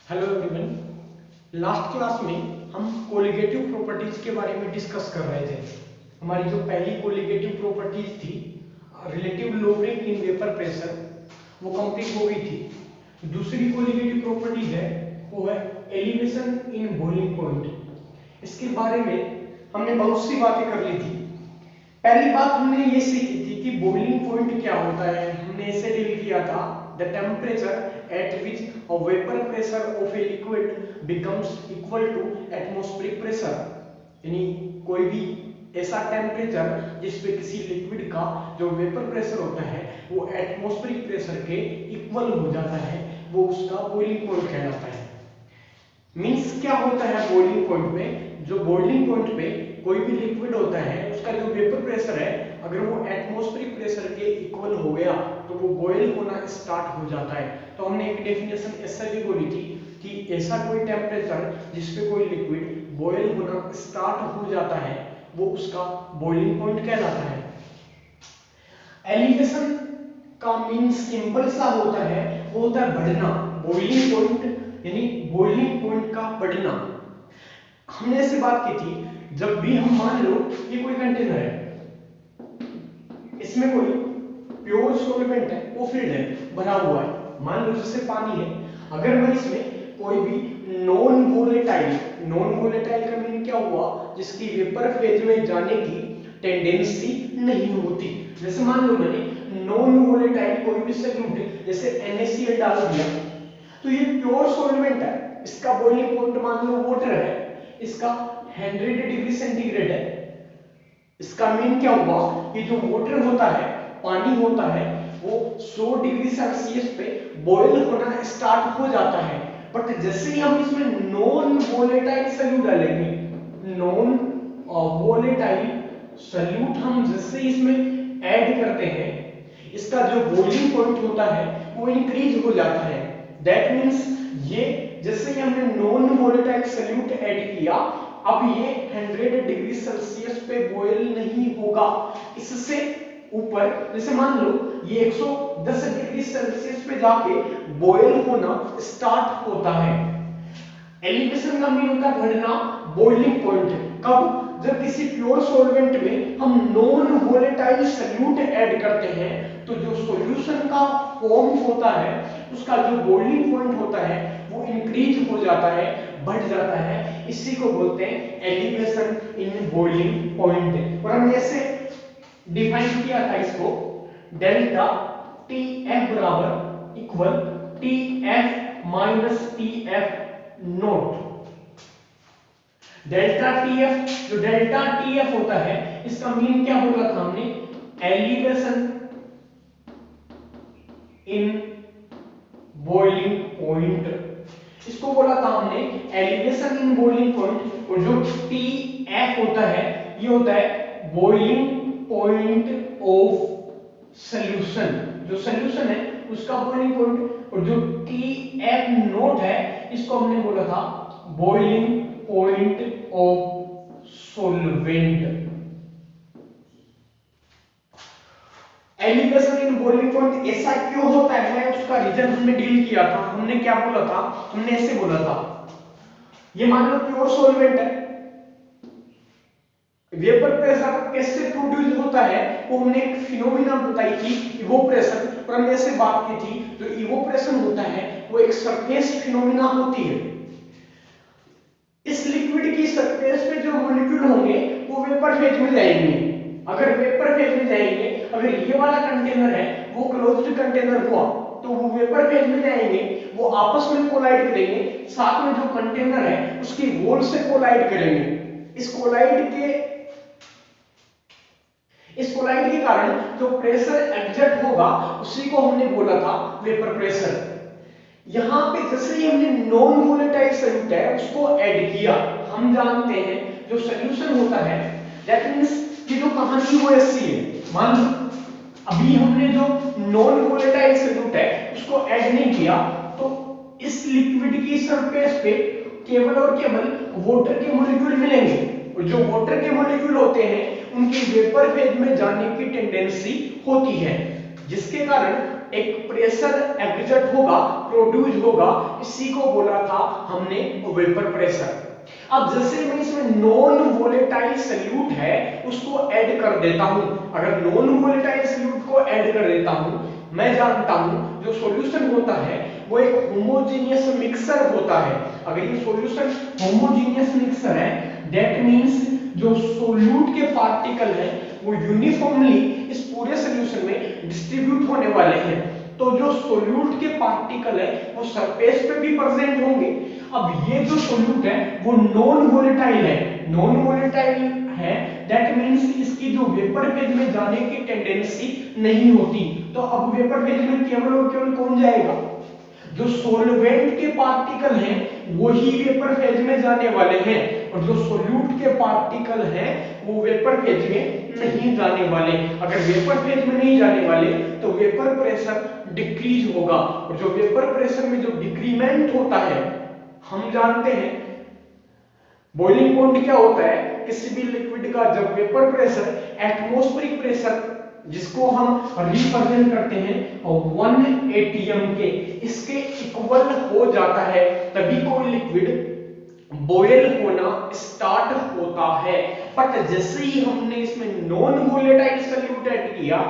Hello everyone. Last class में हम colligative properties के बारे में डिस्कस कर रहे थे। हमारी जो पहली कोलिगेटिव प्रॉपर्टीज थी, relative lowering in vapour pressure, वो कंप्लीट हो गई थी। दूसरी कोलिगेटिव प्रॉपर्टीज है वो है एलिवेशन इन बॉइलिंग पॉइंट। इसके बारे में हमने बहुत सी बातें कर ली थी। पहली बात हमने ये सीखी थी कि बॉइलिंग पॉइंट क्या होता है। हमने इसे डील किया था, the temperature at which a vapor pressure of a liquid becomes equal to atmospheric pressure। यानी कोई भी ऐसा टेम्परेचर जिस पे किसी लिक्विड का जो वेपर प्रेशर होता है वो एटमॉस्फेरिक प्रेशर के इक्वल हो जाता है, वो उसका बॉइलिंग पॉइंट कहलाता है। मींस क्या होता है बॉइलिंग पॉइंट में? जो बॉइलिंग पॉइंट पे कोई भी लिक्विड होता है उसका जो वेपर प्रेशर है अगर वो एटमॉस्फेरिक प्रेशर के इक्वल हो गया तो वो बॉयल होना स्टार्ट हो जाता है। तो हमने एक डेफिनेशन ऐसा भी बोली थी कि ऐसा कोई टेम्परेचर जिस पे कोई लिक्विड बॉयल होना स्टार्ट हो जाता है वो उसका बॉइलिंग पॉइंट कहलाता है। एलिवेशन का मीन सिंपल सा होता है, वो होता है बढ़ना। बॉइलिंग पॉइंट यानी बॉइलिंग पॉइंट का बढ़ना। हमने ऐसे बात की थी, जब भी हम मान लो ये कोई कंटेनर है, इसमें कोई प्योर सॉल्वेंट है, वो फील्ड है, भरा हुआ है, मान लो जैसे पानी है। अगर मैं इसमें कोई भी नॉन वोलेटाइल का मीन क्या हुआ? जिसकी वेपर फेज में जाने की टेंडेंसी नहीं होती। जैसे मान लो मैंने नॉन वोलेटाइल कोई भी सॉल्यूट जैसे NaCl डाल दिया, तो ये प्योर सॉल्वेंट है, इसका बॉइलिंग पॉइंट मान लो वाटर है, इसका 100 डिग्री सेंटीग्रेड है। इसका मीन क्या हुआ? ये जो वाटर होता है, पानी होता है, वो 100 डिग्री सेल्सियस पे बॉयल होना स्टार्ट हो जाता है। बट जैसे ही हम इसमें नॉन वोलेटाइल सॉल्यूट डालेंगे, नॉन वोलेटाइल सॉल्यूट हम जैसे इसमें ऐड करते हैं, इसका जो बॉइलिंग पॉइंट होता है वो इंक्रीज हो जाता है। दैट मींस ये जैसे ही हमने नॉन वोलेटाइल सॉल्यूट ऐड किया, अब ये 100 डिग्री सेल्सियस पे बॉयल नहीं होगा। इससे ऊपर जैसे मान लो ये 110 डिग्री सेल्सियस पे जाके बॉयल होना स्टार्ट होता है। एलिवेशन का मीन होता है बढ़ना, बॉइलिंग पॉइंट कब? जब किसी प्योर सॉल्वेंट में हम नॉन वोलेटाइल सॉल्यूट ऐड करते हैं तो जो सॉल्यूशन का फॉर्म होता है उसका जो बॉइलिंग पॉइंट होता है वो इंक्रीज हो जाता है, बढ़ जाता है। इसी को बोलते हैं एलिवेशन इन बॉइलिंग पॉइंट। और हमने ऐसे डिफाइन किया था इसको, डेल्टा TF बराबर equal TF minus TF note. Delta TF, जो डेल्टा TF होता है इसका मीन क्या बोला था हमने? एलिवेशन इन बॉइलिंग पॉइंट, इसको बोला था हमने एलिवेशन इन बॉइलिंग पॉइंट। और जो TF होता है ये होता है बॉइलिंग पॉइंट ऑफ सॉल्यूशन, जो सॉल्यूशन है उसका बॉइलिंग पॉइंट। और जो TF नोट है इसको हमने बोला था boiling point of solvent. Elevation in boiling point ऐसा क्यों होता है, उसका रीजन हमने डील किया था। हमने क्या बोला था? हमने ऐसे बोला था, ये मान लो प्योर सॉल्वेंट है, वेपर प्रेशर कैसे प्रोड्यूस होता है वो हमने एक फिनोमिना बताई थी, इवोपरेशन। और हमने ऐसे बात की थी, जो इवोपरेशन होता है वो एक सरफेस फिनोमिना होती है। इस लिक्विड की सरफेस पे जो मॉलिक्यूल होंगे वो वेपर फेज में जाएंगे। अगर वेपर फेज में जाएंगे, अगर ये वाला कंटेनर है वो क्लोज्ड कंटेनर हुआ तो वो वेपर फेज में जाएंगे, वो आपस में कोलाइड करेंगे, साथ में जो कंटेनर है उसकी वॉल से कोलाइड करेंगे। इस कोलाइड के कारण जो प्रेशर एग्जर्ट होगा उसी को हमने बोला था वेपर प्रेशर। यहां पे जैसे ही हमने नॉन वोलेटाइल सॉल्यूट है उसको ऐड किया, हम जानते हैं जो सॉल्यूशन होता है, दैट मींस कि जो कहानी वो ऐसी है। मान लो अभी हमने जो नॉन वोलेटाइल सॉल्यूट है उसको ऐड नहीं किया तो इस लिक्विड की सरफेस पे केवल और केवल वाटर के मॉलिक्यूल मिलेंगे। और जो वाटर के मॉलिक्यूल होते हैं उनकी वेपर फेज में जाने की टेंडेंसी होती है, जिसके कारण एक प्रेशर एग्जर्ट होगा, प्रोड्यूस होगा, इसी को बोला था हमने वेपर प्रेशर। अब जैसे मैं इसमें नॉन वोलेटाइल सॉल्यूट है उसको ऐड कर देता हूं, अगर नॉन वोलेटाइल सॉल्यूट को ऐड कर देता हूं, मैं जानता हूं जो सॉल्यूशन होता है वो एक होमोजेनियस मिक्सर होता है। अगर ये सॉल्यूशन होमोजेनियस मिक्सर है, दैट मींस जो सोल्यूट के पार्टिकल है वो यूनिफॉर्मली इस पूरे सॉल्यूशन में डिस्ट्रीब्यूट होने वाले हैं, तो जो सोल्यूट के पार्टिकल है वो सरफेस पे भी प्रेजेंट होंगे। अब ये जो सोल्यूट है वो नॉन वोलेटाइल है, नॉन वोलेटाइल है, दैट मींस इसकी जो वेपर फेज में जाने की टेंडेंसी नहीं होती। तो अब वेपर फेज में केवल और केवल कौन जाएगा, जो सॉल्वेंट के पार्टिकल हैं वही वेपर फेज में जाने वाले हैं, और जो सोल्यूट के पार्टिकल हैं वो वेपर फेज में नहीं जाने वाले। अगर वेपर फेज में नहीं जाने वाले तो वेपर प्रेशर डिक्रीज होगा, और जो वेपर प्रेशर में जो डिक्रीमेंट होता है, हम जानते हैं बॉइलिंग पॉइंट क्या होता है किसी भी लिक्विड का, जब वेपर प्रेशर एटमॉस्फेरिक प्रेशर जिसको हम रिप्रेजेंट करते हैं 1 atm के, इसके इक्वल हो जाता है, तभी कोई लिक्विड बॉयल होना स्टार्ट होता है। बट जैसे ही हमने इसमें नॉन वोलेटाइल सॉल्यूट ऐड किया,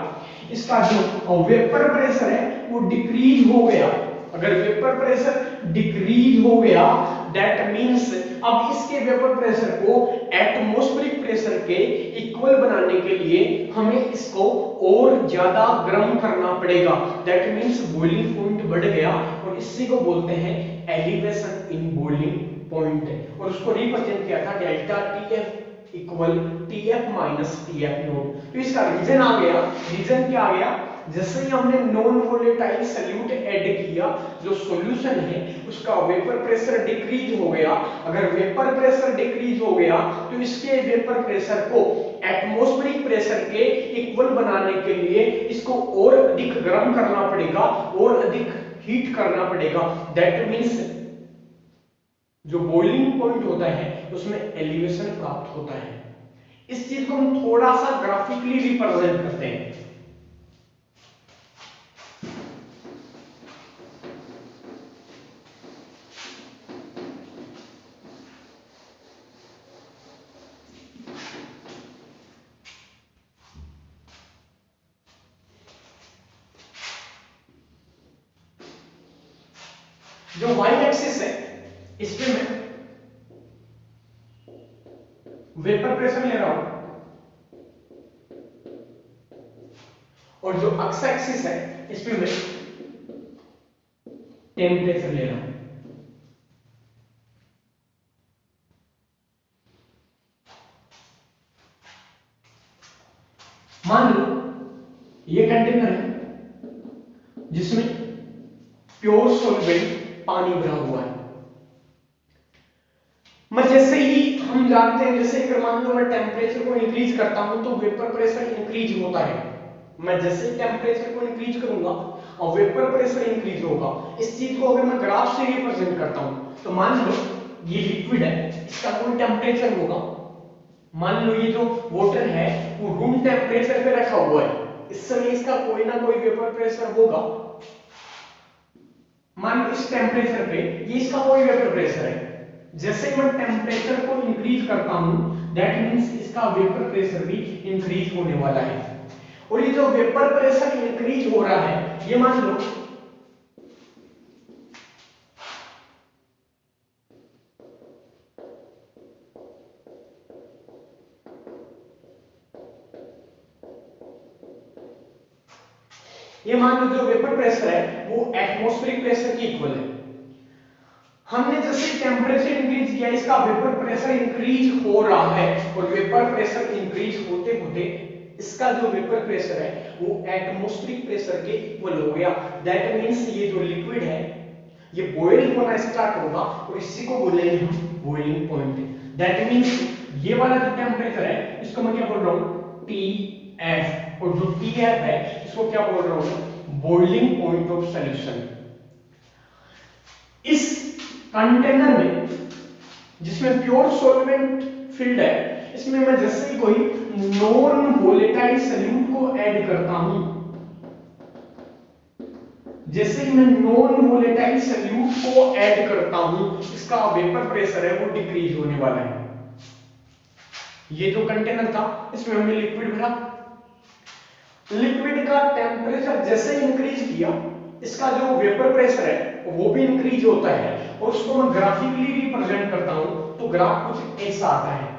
इसका जो वेपर प्रेशर है वो डिक्रीज हो गया। अगर वेपर प्रेशर डिक्रीज हो गया, दैट मींस अब इसके वेपर प्रेशर को एटमॉस्फेरिक प्रेशर के इक्वल बनाने के लिए हमें इसको और ज्यादा गर्म करना पड़ेगा, दैट मींस बॉइलिंग पॉइंट बढ़ गया, और इसी को बोलते हैं एलिवेशन इन बॉइलिंग पॉइंट, और उसको रिप्रेजेंट किया था delta TF equal TF minus TF note. तो इसका रीजन आ गया, रीजन क्या आ गया, जैसे ही हमने नॉन वोलेटाइल सॉल्यूट ऐड किया, जो सॉल्यूशन है उसका वेपर प्रेशर डिक्रीज हो गया। अगर वेपर प्रेशर डिक्रीज हो गया तो इसके वेपर प्रेशर को एटमॉस्फेरिक प्रेशर के इक्वल बनाने के लिए इसको और अधिक गर्म करना पड़ेगा, और अधिक हीट करना पड़ेगा, दैट मींस जो बॉइलिंग पॉइंट होता है उसमें एलिवेशन प्राप्त होता है। इस चीज को हम थोड़ा सा ग्राफिकली रिप्रेजेंट करते हैं। जो वाई एक्सिस है इस पे मैं वेपर प्रेशर ले रहा हूं, और जो एक्स एक्सिस है इस पे मैं टेम्परेचर ले रहा हूं। मान लो ये कंटेनर है जिसमें प्योर सॉल्वेंट पानी भरा हुआ है। मैं जैसे ही हम जानते हैं, जैसे अगर मान लो मैं टेम्परेचर को इंक्रीज करता हूं तो वेपर प्रेशर इंक्रीज होता है। मैं जैसे ही टेम्परेचर को इंक्रीज करूंगा और वेपर प्रेशर इंक्रीज होगा। इस चीज को अगर मैं ग्राफ से रिप्रेजेंट करता हूं तो मान लो ये लिक्विड है, इसका कोई टेम्परेचर होगा, मान लो ये जो वाटर है वो रूम टेम्परेचर पे रखा हुआ है, इस समय इसका कोई ना कोई वेपर प्रेशर होगा। मान लो इस टेम्परेचर पे ये इसका कोई वेपर प्रेशर है, जैसे ही मैं टेम्परेचर को इंक्रीज करता हूं दैट मींस इसका वेपर प्रेशर भी इंक्रीज होने वाला है। और ये जो वेपर प्रेशर इंक्रीज हो रहा है, ये मान लो जो वेपर प्रेशर है वो एटमॉस्फेरिक प्रेशर के इक्वल है। हमने जैसे टेम्परेचर इंक्रीज किया, इसका वेपर प्रेशर इंक्रीज हो रहा है, और वेपर प्रेशर इंक्रीज होते होते इसका जो वेपर प्रेशर है वो एटमॉस्फेरिक प्रेशर के इक्वल हो गया। दैट मींस ये जो लिक्विड है ये बॉयल होना स्टार्ट होगा, और इसी को बोलेंगे हम बॉइलिंग पॉइंट। दैट मींस ये वाला जो टेम्परेचर है इसको मैं क्या बोल रहा हूं, टीएफ, और जो टीएफ है इसको क्या बोल रहा हूं, बॉइलिंग पॉइंट ऑफ सॉल्यूशन। इस कंटेनर में जिसमें प्योर सॉल्वेंट फिल्ड है, इसमें मैं जैसे ही कोई नॉन वोलेटाइल सॉल्यूट को ऐड करता हूं जैसे ही मैं नॉन वोलेटाइल सॉल्यूट को ऐड करता हूं, इसका वेपर प्रेशर है वो डिक्रीज होने वाला है। ये जो कंटेनर था इसमें हमने लिक्विड भरा, लिक्विड का टेम्परेचर जैसे ही इंक्रीज किया, इसका जो वेपर प्रेशर है वो भी इंक्रीज होता है, और उसको मैं ग्राफिकली रिप्रेजेंट करता हूं तो ग्राफ कुछ ऐसा आता है।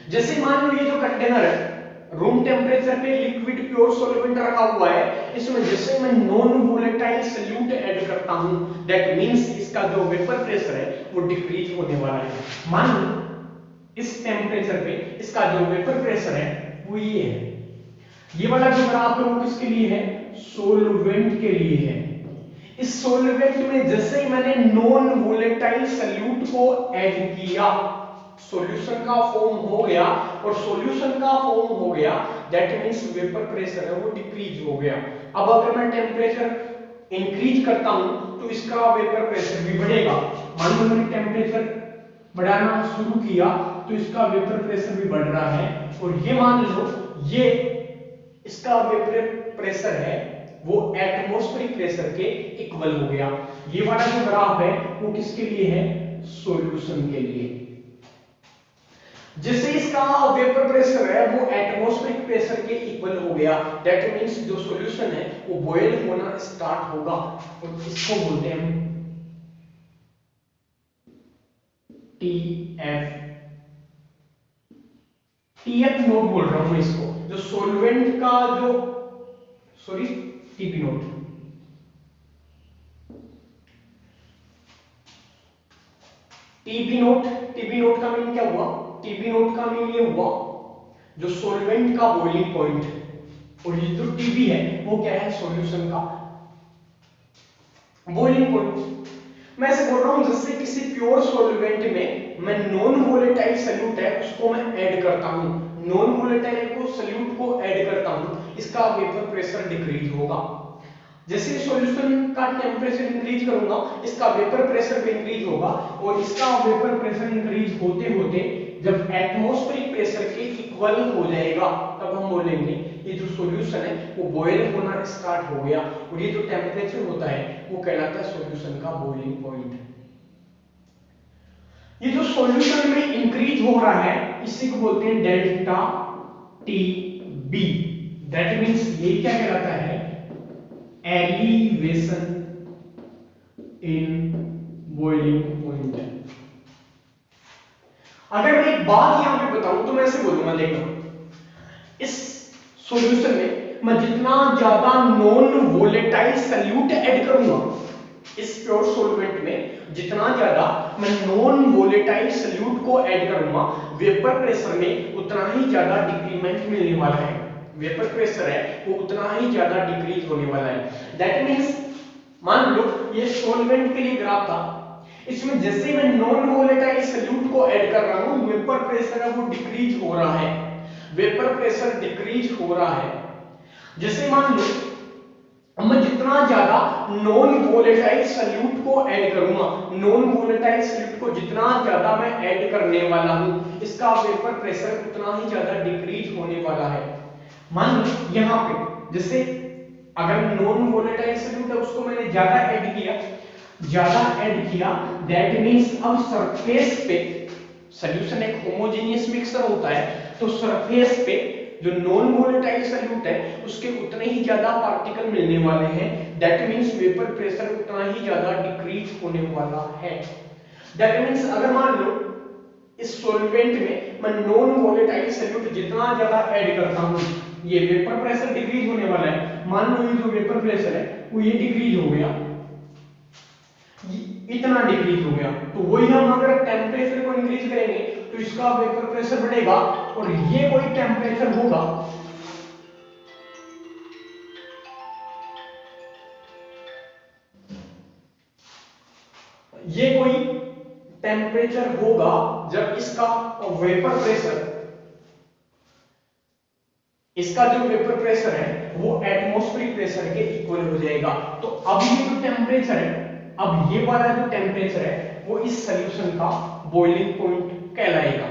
जैसे मान लो ये जो कंटेनर है रूम टेम्परेचर पे लिक्विड प्योर सॉल्वेंट रखा हुआ है, इसमें जैसे मैं नॉन वोलेटाइल सॉल्यूट ऐड करता हूं, दैट मींस इसका जो वेपर प्रेशर है वो डिक्रीज होने वाला है। मान लो इस टेम्परेचर पे इसका जो वेपर प्रेशर है वो ये है। ये वाला जो ग्राफ है वो किसके लिए है? सॉल्वेंट के लिए है। इस सॉल्वेंट में जैसे ही मैंने नॉन वोलेटाइल सॉल्यूट को ऐड किया, सॉल्यूशन का फॉर्म हो गया, और सॉल्यूशन का फॉर्म हो गया दैट मींस वेपर प्रेशर है वो डिक्रीज हो गया। अब अगर मैं टेम्परेचर इंक्रीज करता हूं तो इसका वेपर प्रेशर भी बढ़ेगा। मान लो मैंने टेम्परेचर बढ़ाना शुरू किया तो इसका वेपर प्रेशर भी बढ़ रहा है, और ये मान लो ये इसका वेपर प्रेशर है वो एटमॉस्फेरिक प्रेशर के इक्वल हो गया। ये वाला जो ग्राफ है वो किसके लिए है? सॉल्यूशन के लिए। जैसे इसका वेपर प्रेशर है वो एटमॉस्फेरिक प्रेशर के इक्वल हो गया, दैट मींस जो सॉल्यूशन है वो बॉयल होना स्टार्ट होगा, और इसको बोलते हैं हम टीएफ। टीएफ नोट बोल रहा हूं इसको, जो सॉल्वेंट का जो sorry TP note. TP note का मीन क्या हुआ? टीपी नोट का मीन ये हुआ जो सॉल्वेंट का बॉइलिंग पॉइंट, और ये जो टीबी है वो क्या है? सॉल्यूशन का बॉइलिंग पॉइंट। मैं ऐसे बोल रहा हूं जैसे किसी प्योर सॉल्वेंट में मैं नॉन वोलेटाइल सॉल्यूट है उसको मैं ऐड करता हूं, नॉन वोलेटाइल को सॉल्यूट को ऐड करता हूं, इसका वेपर प्रेशर डिक्रीज होगा। जैसे सॉल्यूशन का टेम्परेचर इंक्रीज करूंगा, इसका वेपर प्रेशर भी इंक्रीज होगा, और इसका वेपर प्रेशर इंक्रीज होते होते जब एटमॉस्फेरिक प्रेशर के इक्वल हो जाएगा तब हम बोलेंगे ये जो सॉल्यूशन है वो बॉयल होना स्टार्ट हो गया, और ये जो टेम्परेचर होता है वो कहलाता है सॉल्यूशन का बॉइलिंग पॉइंट। ये जो सॉल्यूशन में इंक्रीज हो रहा है इसी को बोलते हैं delta T B. That means ये क्या कहलाता है? Elevation in boiling point. अगर मैं एक बात यहां पे बताऊं तो मैं ऐसे बोलूंगा, देखो इस सॉल्यूशन में मैं जितना ज्यादा नॉन वोलेटाइल सॉल्यूट ऐड करूंगा, इस प्योर सॉल्वेंट में जितना ज्यादा मैं नॉन वोलेटाइल सॉल्यूट को ऐड करूंगा, वेपर प्रेशर में उतना ही ज्यादा डिक्रीमेंट मिलने वाला है। वेपर प्रेशर है वो उतना ही ज्यादा डिक्रीज होने वाला है। दैट मींस मान लो ये सॉल्वेंट के लिए ग्राफ था, इसमें जैसे मैं नॉन वोलेटाइल सॉल्यूट को ऐड कर रहा हूं, वेपर प्रेशर है वो डिक्रीज हो रहा है, वेपर प्रेशर डिक्रीज हो रहा है। जैसे मान लो मैं जितना ज्यादा नॉन वोलेटाइल सॉल्यूट को ऐड करूंगा, नॉन वोलेटाइल सॉल्यूट को जितना ज्यादा मैं ऐड करने वाला हूं, इसका वेपर प्रेशर उतना ही ज्यादा डिक्रीज होने वाला है। मान लो यहां पे जैसे अगर नॉन वोलेटाइल सॉल्यूट है उसको मैंने ज्यादा ऐड किया, दैट मींस अब सरफेस पे सॉल्यूशन एक होमोजेनियस मिक्सचर होता है, तो सरफेस पे जो नॉन वोलेटाइल सॉल्यूट है उसके उतने ही ज्यादा पार्टिकल मिलने वाले हैं, दैट मींस वेपर प्रेशर उतना ही ज्यादा डिक्रीज होने वाला है। दैट मींस अगर मान लो इस सॉल्वेंट में मैं नॉन वोलेटाइल सॉल्यूट जितना ज्यादा ऐड करता हूं, ये वेपर प्रेशर डिक्रीज होने वाला है। मान लो ये जो वेपर प्रेशर है वो ये डिक्रीज हो गया, इतना डिक्रीज हो गया, तो वही हम अगर टेम्परेचर को इंक्रीज करेंगे तो इसका वेपर प्रेशर बढ़ेगा, और ये कोई टेम्परेचर होगा जब इसका वेपर प्रेशर, इसका जो वेपर प्रेशर है वो एटमॉस्फेरिक प्रेशर के इक्वल हो जाएगा। तो अब ये जो टेम्परेचर है, अब ये वाला जो टेम्परेचर है वो इस सॉल्यूशन का बॉइलिंग पॉइंट कहलाएगा।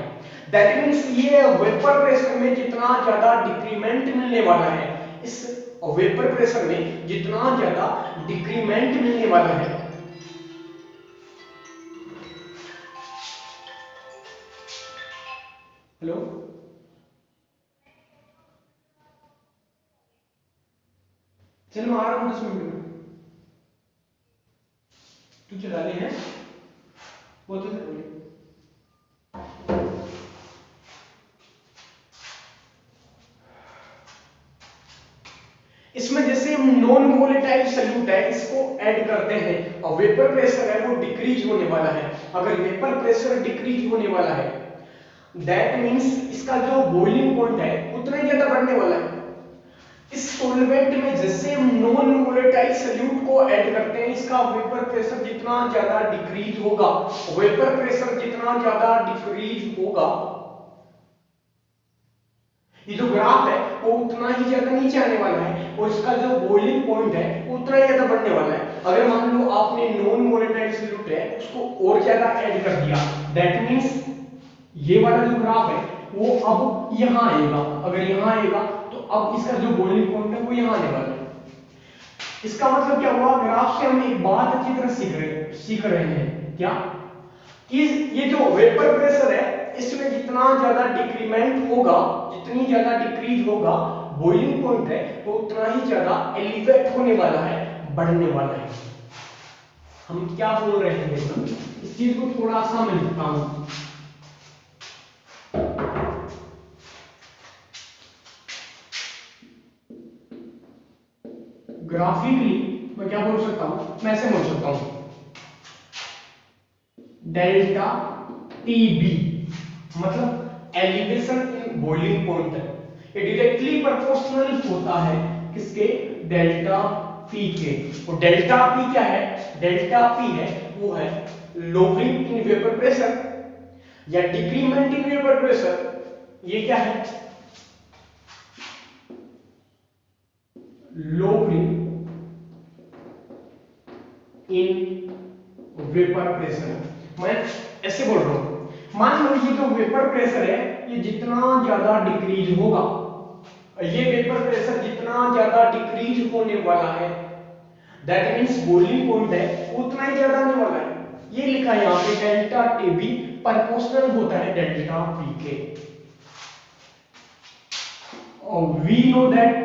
दैट मींस ये वेपर प्रेशर में जितना ज्यादा डिक्रीमेंट मिलने वाला है इस और वेपर प्रेशर में जितना ज्यादा डिक्रीमेंट मिलने वाला है, हेलो, चल मैं आ रहा हूं 10 मिनट में, तू चला ले हैं वो तो बोले। इसमें जैसे हम नॉन वोलेटाइल सॉल्यूट है इसको ऐड करते हैं और वेपर प्रेशर है वो डिक्रीज होने वाला है। अगर वेपर प्रेशर डिक्रीज होने वाला है दैट मींस इसका जो बॉइलिंग पॉइंट है उतना ही ज्यादा बढ़ने वाला है। इस सॉल्वेंट में जैसे हम नॉन वोलेटाइल सॉल्यूट को ऐड करते हैं इसका वेपर प्रेशर जितना ज्यादा डिक्रीज होगा, वेपर प्रेशर जितना ज्यादा डिक्रीज होगा, ये जो ग्राफ है वो उतना ही ज्यादा नीचे आने वाला है और इसका जो बॉइलिंग पॉइंट है वो उतना ही ज्यादा बढ़ने वाला है। अगर मान लो आपने नॉन वोलेटाइल सॉल्यूट है उसको और ज्यादा ऐड कर दिया दैट मींस ये वाला जो ग्राफ है वो अब यहां आएगा, अगर यहां आएगा तो अब इसका जो बॉइलिंग पॉइंट है वो यहां आने वाला है। इसका मतलब क्या हुआ, ग्राफ से हम एक बात अच्छी तरह सीख रहे हैं क्या कि ये जो वेपर प्रेशर है इसमें जितना ज्यादा डिक्रीमेंट होगा, जितनी ज्यादा डिक्रीज होगा बॉइलिंग पॉइंट है वो उतना ही ज्यादा एलिवेट होने वाला है, बढ़ने वाला है। हम क्या बोल रहे हैं इस चीज को थोड़ा सा मैं लिखता हूं। ग्राफिकली मैं क्या बोल सकता हूं, मैं ऐसे बोल सकता हूं डेल्टा टीबी मतलब एलिवेशन इन बॉइलिंग पॉइंट है, ये डायरेक्टली प्रोपोर्शनल होता है किसके, डेल्टा पी के। और डेल्टा पी क्या है, डेल्टा पी है वो है लोअरिंग इन वेपर प्रेशर या डिक्रीमेंट इन वेपर प्रेशर। ये क्या है, लोअरिंग इन वेपर प्रेशर। मैं ऐसे बोल रहा हूं, मान लो ये जो वेपर प्रेशर है ये जितना ज्यादा डिक्रीज होगा, ये वेपर प्रेशर जितना ज्यादा डिक्रीज होने वाला है दैट मींस बॉइलिंग पॉइंट है उतना ही ज्यादा आने वाला है। ये लिखा है यहां पे डेल्टा टीबी प्रोपोर्शनल होता है डेल्टा पी के। और वी नो दैट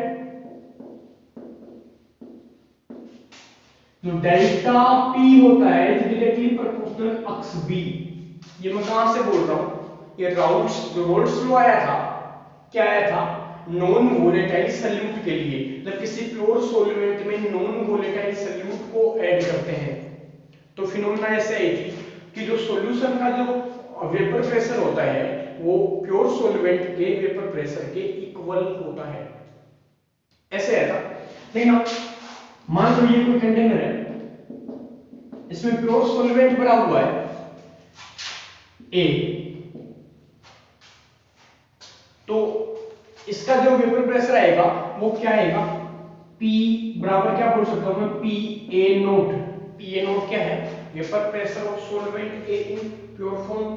जो डेल्टा पी होता है is directly proportional X B. ये मैं कहां से बोल रहा हूं, ये रोल्स लॉ आया था, क्या आया था, नॉन वोलेटाइल सॉल्यूट के लिए, जब किसी प्योर सॉल्वेंट में नॉन वोलेटाइल सॉल्यूट को ऐड करते हैं तो फिनोमेना ऐसे आई थी कि जो सॉल्यूशन का जो वेपर प्रेशर होता है वो प्योर सॉल्वेंट के वेपर प्रेशर के इक्वल होता है, ऐसे आया था। लेकिन मान लो ये कोई कंटेनर है, इसमें प्योर सॉल्वेंट भरा हुआ है ए, तो इसका जो वेपर प्रेशर आएगा वो क्या आएगा, P बराबर क्या बोल सकता हूं मैं, P A note. P A note क्या है, vapour pressure of solvent A in pure form.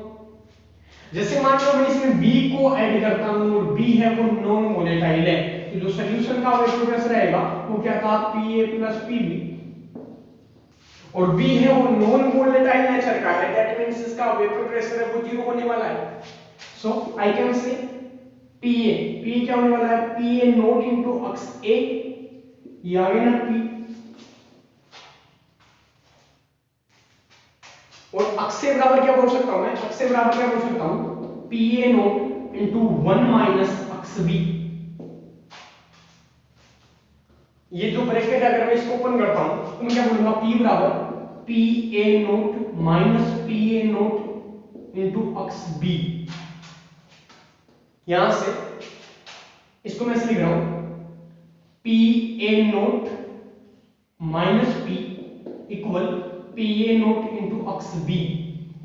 जैसे मान लो मैं इसमें B को ऐड करता हूं और B है वो नॉन वोलेटाइल है, तो जो सॉल्यूशन का वेपर प्रेशर आएगा वो क्या था, Pa प्लस Pb। और B है वो नॉन वोलेटाइल नेचर का है दैट मींस इसका वेपर प्रेशर है वो जीरो होने वाला है। सो आई कैन से P क्या होने वाला है, Pa naught into X A, ये आ गया ना P, और अक्स से बराबर क्या बोल सकता हूं मैं, अक्स से बराबर क्या बोल सकता हूं, Pa नोट इनटू 1 माइनस अक्स B। ये जो ब्रैकेट है अगर मैं इसको ओपन करता हूं तो मैं क्या बोलूंगा, P बराबर Pa naught minus Pa naught into x B। यहां से इसको मैं लिख रहा हूं Pa naught minus P equal Pa naught into x B,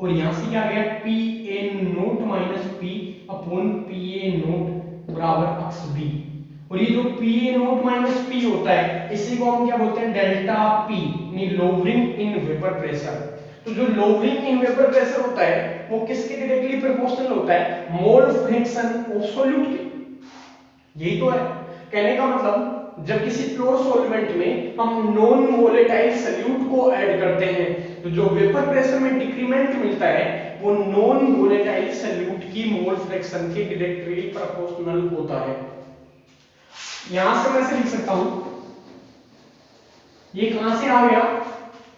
और यहां से क्या आ गया, Pa naught minus P upon Pa naught बराबर अक्स B। और ये जो Pa नोट माइनस P होता है इसी को हम क्या बोलते हैं, डेल्टा P, यानी लोअरिंग इन वेपर प्रेशर। तो जो लोअरिंग इन वेपर प्रेशर होता है वो किसके डायरेक्टली प्रोपोर्शनल होता है, मोल फ्रैक्शन ऑफ सॉल्यूट के। यही तो है कहने का मतलब, जब किसी प्योर सॉल्वेंट में हम नॉन वोलेटाइल सॉल्यूट को ऐड करते हैं तो जो वेपर प्रेशर में डिक्रीमेंट मिलता है वो नॉन वोलेटाइल सॉल्यूट की मोल फ्रैक्शन के डायरेक्टली प्रोपोर्शनल होता है। यहां से मैं ऐसे लिख सकता हूं, ये कहां से आ गया,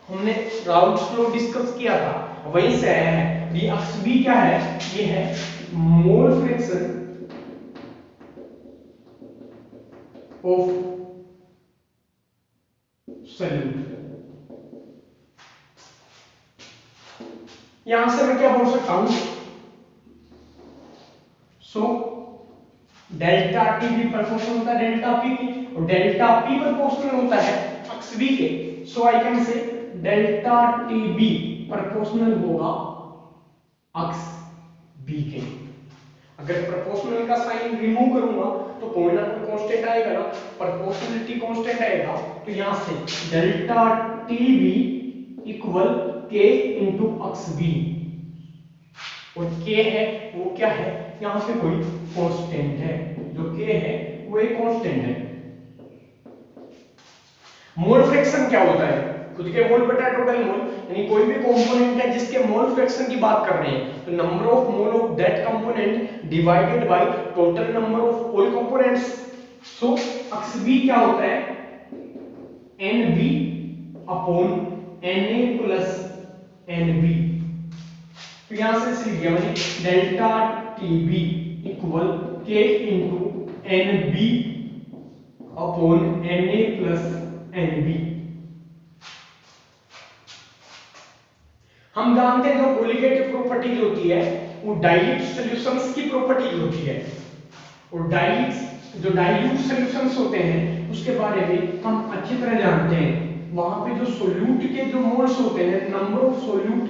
हमने राउल्ट्स लॉ डिस्कस किया था वहीं से आया है। ये अक्स बी क्या है, ये है मोल फ्रैक्शन ऑफ सॉल्यूट। यहां से मैं क्या बोल सकता हूं, सो डेल्टा टी भी प्रोपोर्शनल होता है डेल्टा पी के, और डेल्टा पी प्रोपोर्शनल होता है अक्स बी के। So I can say delta T b proportional होगा अक्स बी के। अगर प्रोपोर्शनल का साइन रिमूव करूंगा तो कोई ना कोई कांस्टेंट आएगा ना, प्रोपोर्शनलिटी कांस्टेंट आएगा, तो यहां से delta T B equal K into अक्स बी, और के है वो क्या है, यहां पे कोई कांस्टेंट है, जो के है वो एक कांस्टेंट है। मोल फ्रैक्शन क्या होता है, खुद के मोल बटा टोटल मोल, यानी कोई भी कंपोनेंट है जिसके मोल फ्रैक्शन की बात कर रहे हैं तो number of mole of that component divided by total number of all components. So X B क्या होता है, N B upon N A plus N B. तो यहां से लिख दिया मैंने delta T B equal K into N B upon N A plus N B. हम जानते हैं जो कोलिगेटिव प्रॉपर्टीज होती है वो डाइल्यूट सॉल्यूशंस की प्रॉपर्टीज होती है, और जो डाइल्यूट सॉल्यूशंस होते हैं उसके बारे में हम अच्छी तरह जानते हैं। वहां पे जो सोल्यूट के जो मोल्स होते हैं, नंबर ऑफ सोल्यूट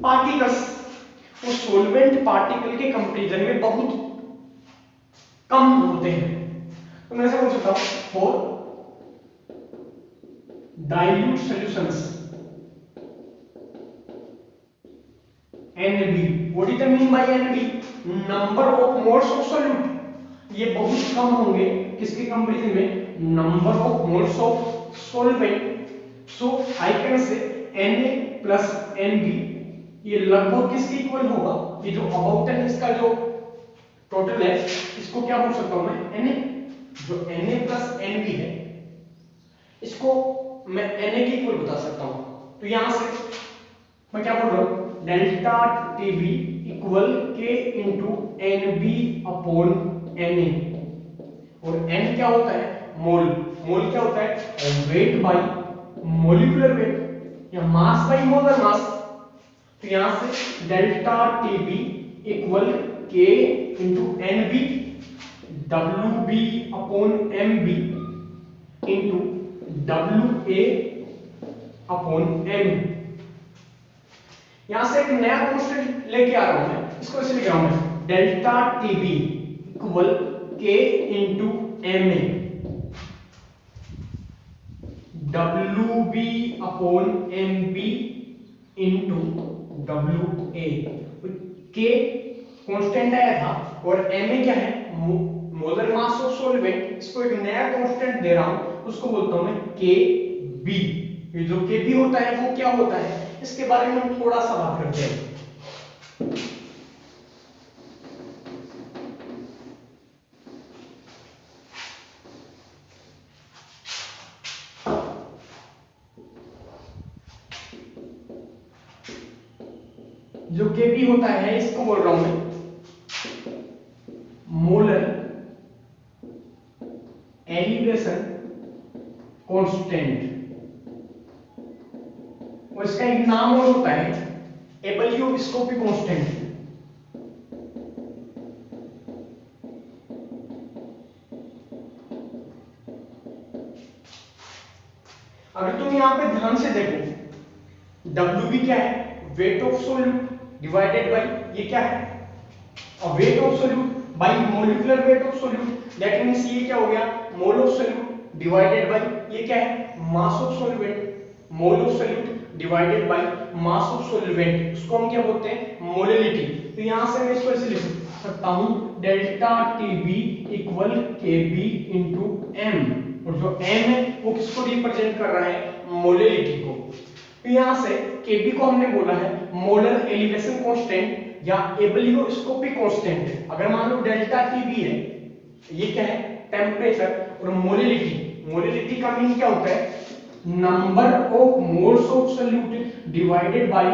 पार्टिकल्स, वो सॉल्वेंट पार्टिकल के कंपैरिजन में बहुत कम होते हैं। तो मैं ऐसा बोल सकता हूं for dilute solutions NB, what is the mean by NB? Number of moles of solute, ये बहुत कम होंगे किसके कंपैरिजन में, number of moles of solvent. So I can से Na प्लस Nb ये लगभग किसके इक्वल होगा, ये जो अबाउट है इसका जो टोटल है इसको क्या बोल सकता हूं मैं, Na, जो Na प्लस Nb है इसको मैं Na के इक्वल बता सकता हूं। तो यहां से मैं क्या बोल रहा हूं, delta T B equal K into N B upon N A, और एन क्या होता है, मोल, मोल क्या होता है, वेट बाय मोलिकुलर वेट या मास बाय मोलर मास। तो यहां से delta T B equal K into N B W B upon M B into W A upon M. यहां से एक नया कांस्टेंट लेके आ रहा हूं मैं, इसको ऐसे लिख रहा हूं मैं, delta T B equal K into M A W B upon M B into W A. K constant आया था और एम ए क्या है, मोलर मास ऑफ सॉल्वेंट, इसको एक नया कांस्टेंट दे रहा हूं, उसको बोलता हूं मैं के बी। ये जो के बी होता है वो क्या होता है, इसके बारे में हम थोड़ा सा बात करते हैं। जो केपी होता है इसको बोल रहा हूं मैं मोलर एलिवेशन कांस्टेंट, और इसका एक नाम और होता है एबलियोस्कोपिक कांस्टेंट। अगर तुम यहां पे ध्यान से देखो, डब्ल्यू बी क्या है, weight of solute divided by ये क्या है, weight of solute bye molecular weight of solute, that means ये क्या हो गया, mole of solute divided by ये क्या है, mass of solvent, mole of solute divided by mass of solvent, उसको हम क्या बोलते हैं, मोलिलिटी। तो यहां से मैं इसको ऐसे लिख सकता हूं डेल्टा टी बी इक्वल के बी इंटू एम, और जो एम है वो किसको रिप्रेजेंट कर रहा है, मोलरिटी को। तो यहां से Kb को हमने बोला है मोलर एलिवेशन कांस्टेंट या एबलियोस्कोपिक कांस्टेंट। अगर मान लो डेल्टा Tb है, ये क्या है, टेम्परेचर, और मोलरिटी, मोलरिटी का मीन क्या होता है, number of moles of solute divided by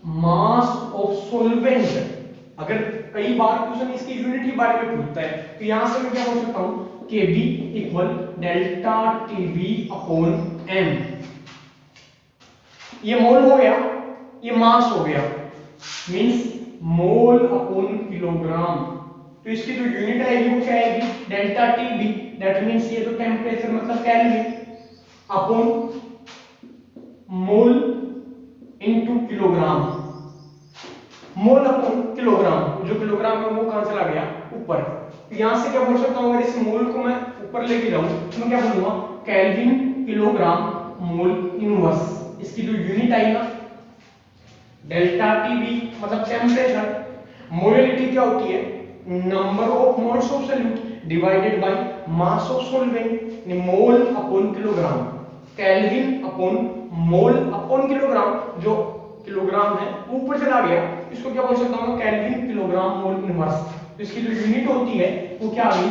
mass of solvent. अगर कई बार क्वेश्चन इसकी यूनिट के बारे में पूछता है, तो यहां से मैं क्या बोल सकता हूं, Kb equal delta Tb upon m। ये मोल हो गया, ये मास हो गया, मींस मोल अपॉन किलोग्राम। तो इसकी जो यूनिट आएगी वो क्या आएगी, डेल्टा Tb, दैट मींस ये तो टेम्परेचर मतलब kelvin, upon mole into kilogram, mole upon kilogram. जो किलोग्राम है वो कहां चला गया, ऊपर। तो यहां से क्या बोल सकता हूं, अगर इस मोल को मैं ऊपर लेके जाऊं तो मैं क्या बोलूंगा, केल्विन किलोग्राम मोल इनवर्स। इसकी जो यूनिट आई ना, डेल्टा Tb मतलब टेम्परेचर, मोलरिटी क्या होती है, number of moles of solute divided by mass of solvent, mole upon kilogram, kelvin upon mole upon kilogram. जो किलोग्राम है वो ऊपर चला गया, इसको क्या बोल सकता हूं, केल्विन किलोग्राम मोल इनवर्स। तो इसकी जो यूनिट होती है वो क्या आ गई,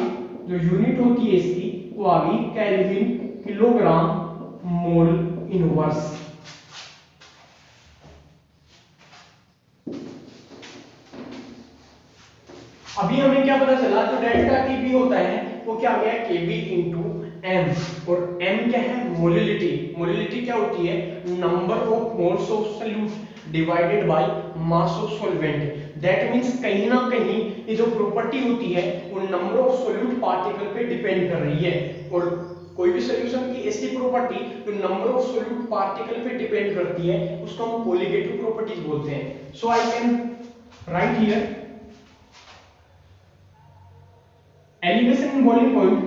जो यूनिट होती है इसकी वो आ गई केल्विन किलोग्राम मोल इनवर्स। अभी हमें क्या पता चला, जो डेल्टा Tb होता है वो क्या आ गया, Kb इंटू एम, और m क्या है, मोलिलिटी। मोलिलिटी क्या होती है, number of moles of solute divided by mass of solvent. That means कहीं ना कहीं ये जो प्रॉपर्टी होती है वो नंबर ऑफ सॉल्यूट पार्टिकल पे डिपेंड कर रही है। और कोई भी सॉल्यूशन की ऐसी प्रॉपर्टी जो नंबर ऑफ सॉल्यूट पार्टिकल पे डिपेंड करती है उसको हम कोलिगेटिव प्रॉपर्टीज बोलते हैं। So I can write here elevation in boiling point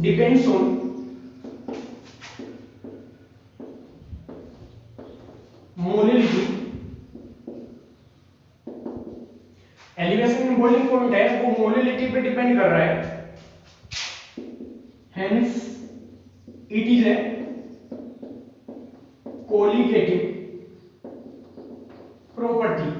depends on molality। elevation in boiling point है वो molality पे डिपेंड कर रहा है, hence it is a colligative property।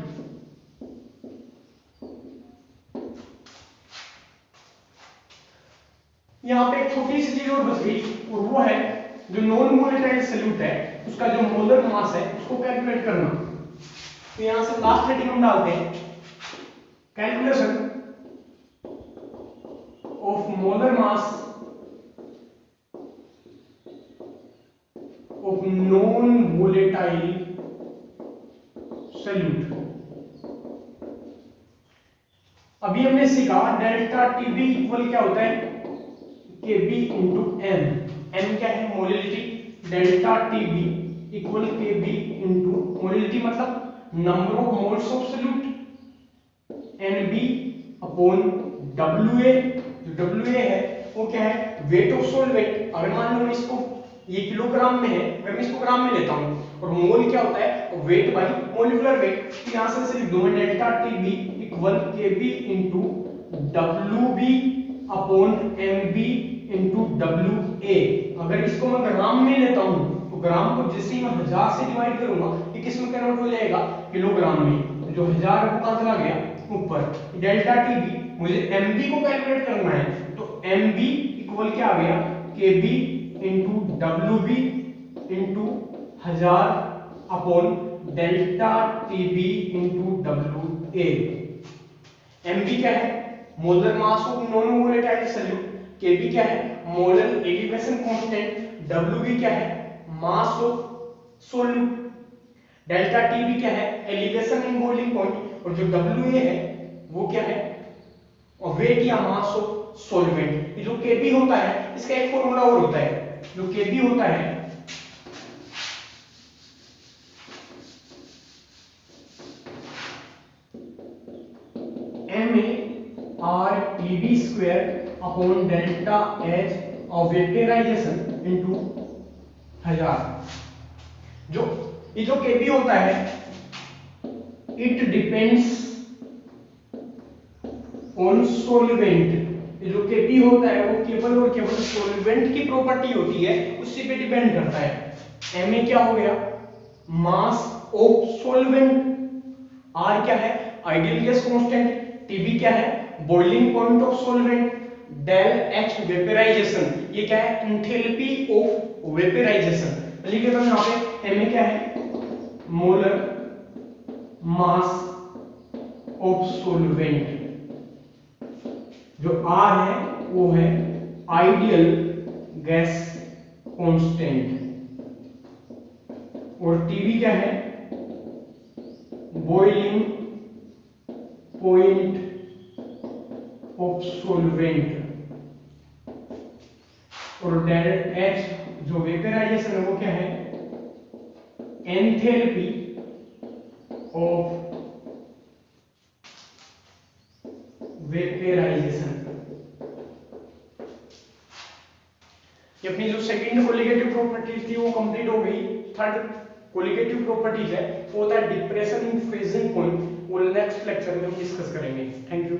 यहां पे एक छोटी सी चीज और बच गई, और वो है जो नॉन वोलेटाइल सॉल्यूट है उसका जो मोलर मास है उसको कैलकुलेट करना। तो यहां से लास्ट हेडिंग हम डालते हैं, calculation of molar mass of non volatile solute. अभी हमने सीखा डेल्टा Tb इक्वल क्या होता है, Kb इंटू एम। एम क्या है, molality. Delta Tb equal Kb into molality मतलब number of moles of solute, Nb upon Wa। जो Wa है वो क्या है, वेट ऑफ सॉल्वेंट। अगर मान लो इसको, ये किलोग्राम में है, मैं इसको ग्राम में लेता हूं, और मोल क्या होता है, वेट बाई मोलिकुलर वेट। तो यहां से सिर्फ दो delta Tb equal Kb into Wb upon Mb into Wa। अगर इसको मैं ग्राम में लेता हूं तो ग्राम को जैसे ही मैं 1000 से डिवाइड करूंगा ये किस में कन्वर्ट हो जाएगा, किलोग्राम में। जो 1000 है वो कहां चला गया, ऊपर। डेल्टा Tb, मुझे Mb को कैलकुलेट करना है, तो Mb इक्वल क्या आ गया, Kb into Wb into 1000 upon delta Tb into Wa। Mb क्या है, molar mass of non volatile solute, Kb क्या है, मोलर एलिवेशन कांस्टेंट, Wb क्या है, mass of solute, delta Tb क्या है, एलिवेशन इन बॉइलिंग पॉइंट, और जो Wa है वो क्या है, और वेट या मास ऑफ सॉल्वेंट। ये जो Kb होता है इसका एक फॉर्मूला और होता है, जो Kb होता है MaRTb square upon delta H of vaporization into 1000। जो ये जो Kb होता है इट डिपेंड्स ऑन सॉल्वेंट। जो Kp होता है वो केवल और केवल सॉल्वेंट की प्रॉपर्टी होती है, उसी पे डिपेंड करता है। Ma क्या हो गया, मास ऑफ सॉल्वेंट। R क्या है, आइडियल गैस कांस्टेंट। Tb क्या है, boiling point of solvent. Del H vaporization, ये क्या है, एंथैल्पी ऑफ वेपराइजेशन। लिख देता हूं यहां पे, Ma क्या है, मोलर मास ऑफ सॉल्वेंट। जो R है वो है आइडियल गैस कांस्टेंट, और Tb क्या है, बॉइलिंग पॉइंट ऑफ सॉल्वेंट, और डेल H जो वेपराइजेशन है वो क्या है, एंथैल्पी ऑफ वेपराइजेशन। ये अपनी जो सेकंड कोलिगेटिव प्रॉपर्टीज थी वो कंप्लीट हो गई। थर्ड कोलिगेटिव प्रॉपर्टीज है वो होता है डिप्रेशन इन फ्रीजिंग पॉइंट, वो नेक्स्ट लेक्चर में हम डिस्कस करेंगे। Thank you.